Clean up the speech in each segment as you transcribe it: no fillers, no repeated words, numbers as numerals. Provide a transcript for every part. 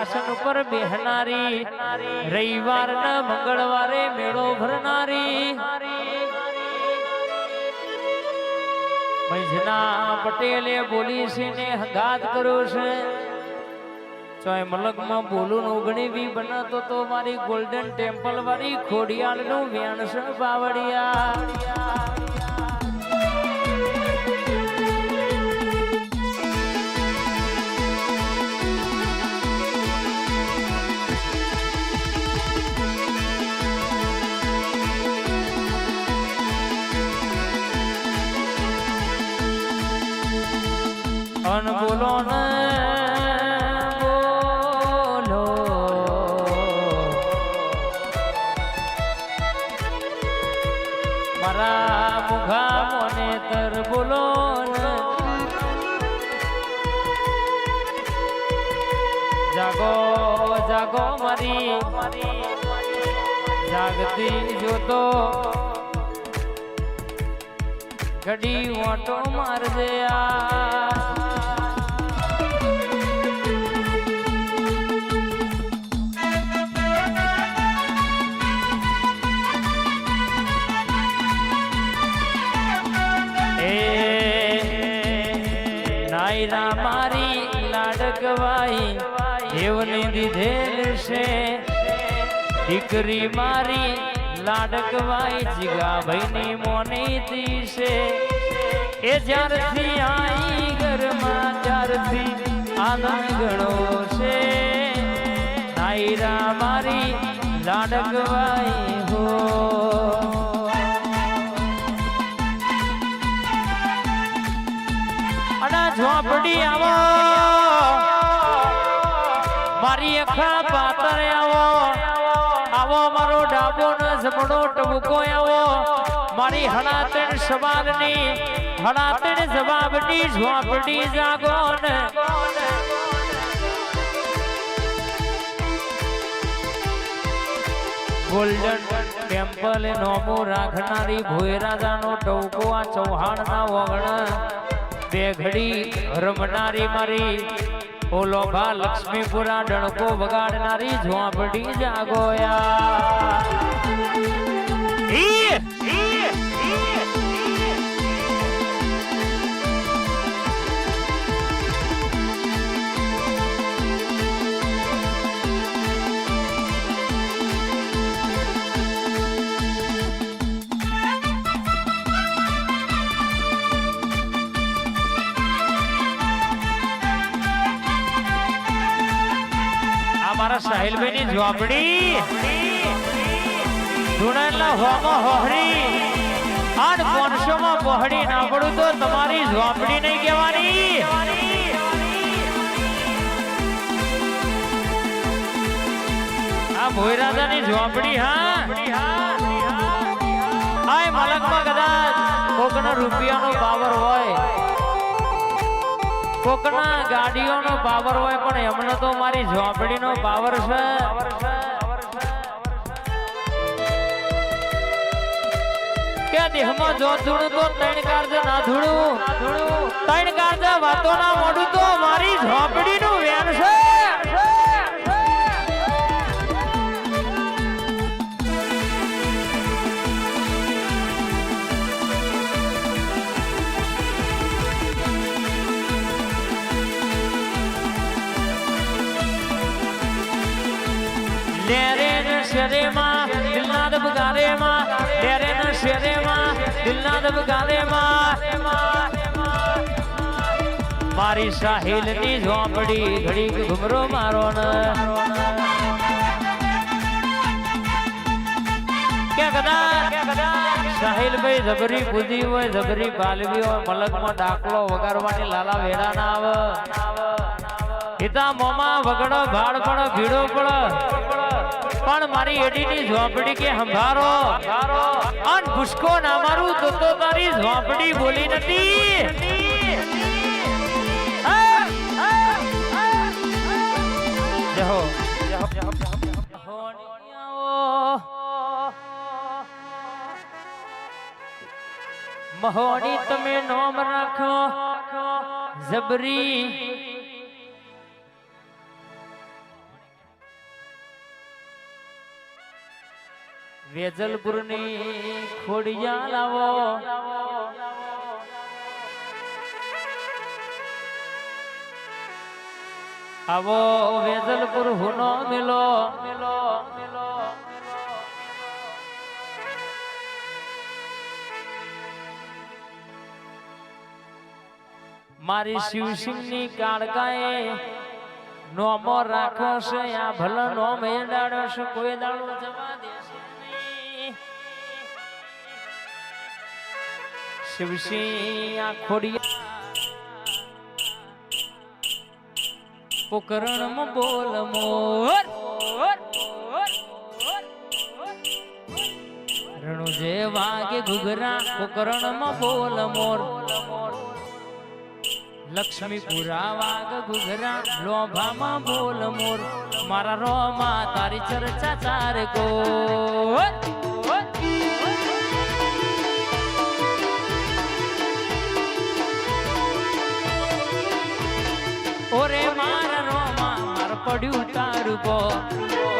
આસન ઉપર બેહનારી, રવિવારના મંગળવારે મેળો ભરનારી, મૈજના પટેલે બોલી છે ને હંગાત કર્યો છે. ચોય મલકમાં બોલું ઓગણી બી બનાતો તો મારી ગોલ્ડન ટેમ્પલ વાળી ખોડિયાળ નું વેણ છે બાવળિયા. અન બોલો ને બોલો મારા મુઘા મોને તર બોલો ને જાગો જાગો મારી જાગતી જોતો ઘડી ઓટો મારજે નાયરા મારી લાડકવાઈ દેવને દીધેલ છે દીકરી મારી લાડકવાઈ જીગા ભાઈની મોનીતી છે. એ જ્યારથી આઈ ઘરમાં ત્યારથી આનંદ ગણો છે. નાયરા મારી લાડકવાઈ હો ઝોપડી આવો મારી અખા પાતર આવો આવો મારો ડાબો ન જમણો ટબુકો આવો મારી હડાતણ સવારની હડાતણ જવાબની ઝોપડી જાગો ને ગોલ્ડન ટેમ્પલ નોમો રાખનારી ભોયરાજાનો ટવકો આ ચૌહાણના વગણ બે ઘડી રમનારી મારી ઓલોભા લક્ષ્મીપુરા ડણકો વગાડનારી ઝોપડી જાગોયા. મારા સાહિલભાઈ ની ઝોપડી ધુણેલા હોમો હોહરી 800 માં પહોળી ના પડું તો તમારી ઝોપડી નહીં કહેવાની. આ ભોયરાજાની ઝોપડી હા આય મલકમાં કદાચ કોકના રૂપિયાનો પાવર હોય કોકના ગાડીઓનો પાવર હોય પણ એમને તો મારી ઝોપડીનો પાવર છે. કે દેહમાં જો ધૂણું તો 3 કારજ ના ધૂણું 3 કારજ વાતો ના મોડું તો મારી ઝોપડીનું વેણ છે. શેરેમાં દિલના દબગારેમાં ડેરેના શેરેમાં દિલના દબગારેમાં મારી સાહિલની ઝોપડી ઘડીક ઘુમરો મારો ને કે કદાચ સાહિલભાઈ જબરી બુદ્ધિ હોય જબરી બાલવી હોય મલકમાં ડાકલો વગાડવાની લાલા વેડા ના આવે હિતા મોમાં વગડો ભાડ પણ ભીડો પણ પણ મારી એડીની ઝોપડી કે સંભારો અન ભૂસકો ના મારું તો તારી ઝોપડી બોલી નથી. જહો મહોની તમે નોમ રાખો જબરી વેજલપુરની ખોડિયા લાવો આવો વેજલપુર હુનો મિલો મારી શિવસિંહની કાળકાએ નોમો રાખો છે આ ભલો નોમ એ દાડો છે કોઈ દાડો જવા દેશે નહીં શિવસિંહ આ ખોડિયા પોકરણમાં બોલ મોર રણુ જે વાગે ઘુઘરા પોકરણમાં બોલ મોર લક્ષ્મીપુરા વાગ ઘુઘરા લોભામાં બોલ મોર મારા રોમા તારી ચર્ચા ચારે કો ઓરે મારા રોમા માર પડ્યું તારું કો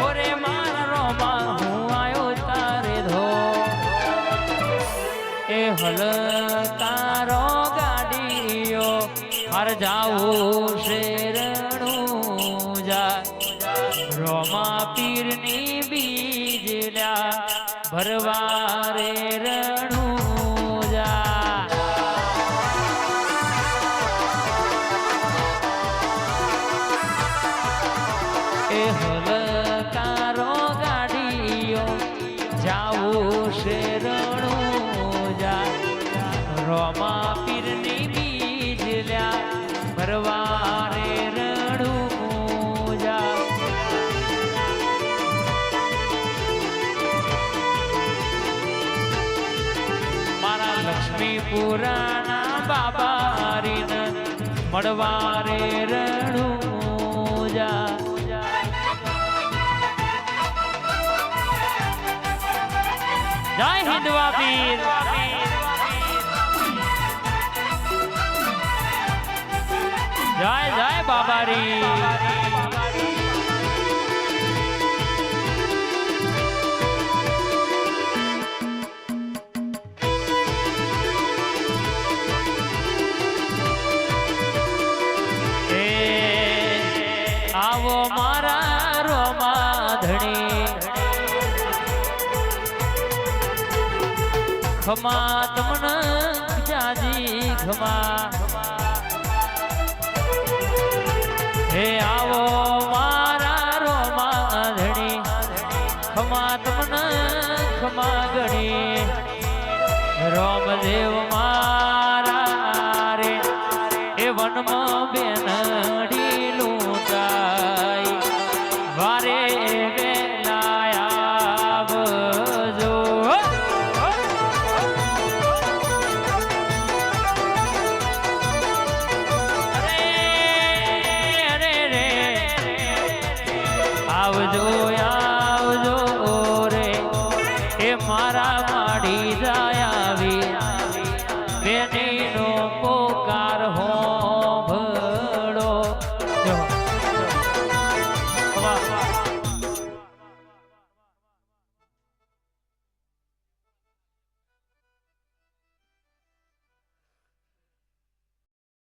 ઓરે મારા રોમા હું આયો તારે ધો એ હલ તારો ગાડીઓ હર જાવું શેરણું જા રોમા પીરની બીજલા ભરવારે રણું જા એ હલકારો ગાડીઓ જાવું શેરણું જા રોમા પીરની બીજલા ભરવારે રણું જા મારા લક્ષ્મીપુરાના બાબારીન મળવારે રણું જા જય હિન્દવા પીર જય જય બાબારી આવો મારા રોમા ધણી ખમા તમન જાજી ખમા હે આવો મારા રોમા ધણી ખમા તમન ખમા ગણી રોમદેવ મારા રે એ વનમાં બેનડી લૂંટાઈ વારે વેલાયા આવજો આવજો આવજો રે એ મારા માડી જાયાવી બેનીનો પોકાર હો ભળો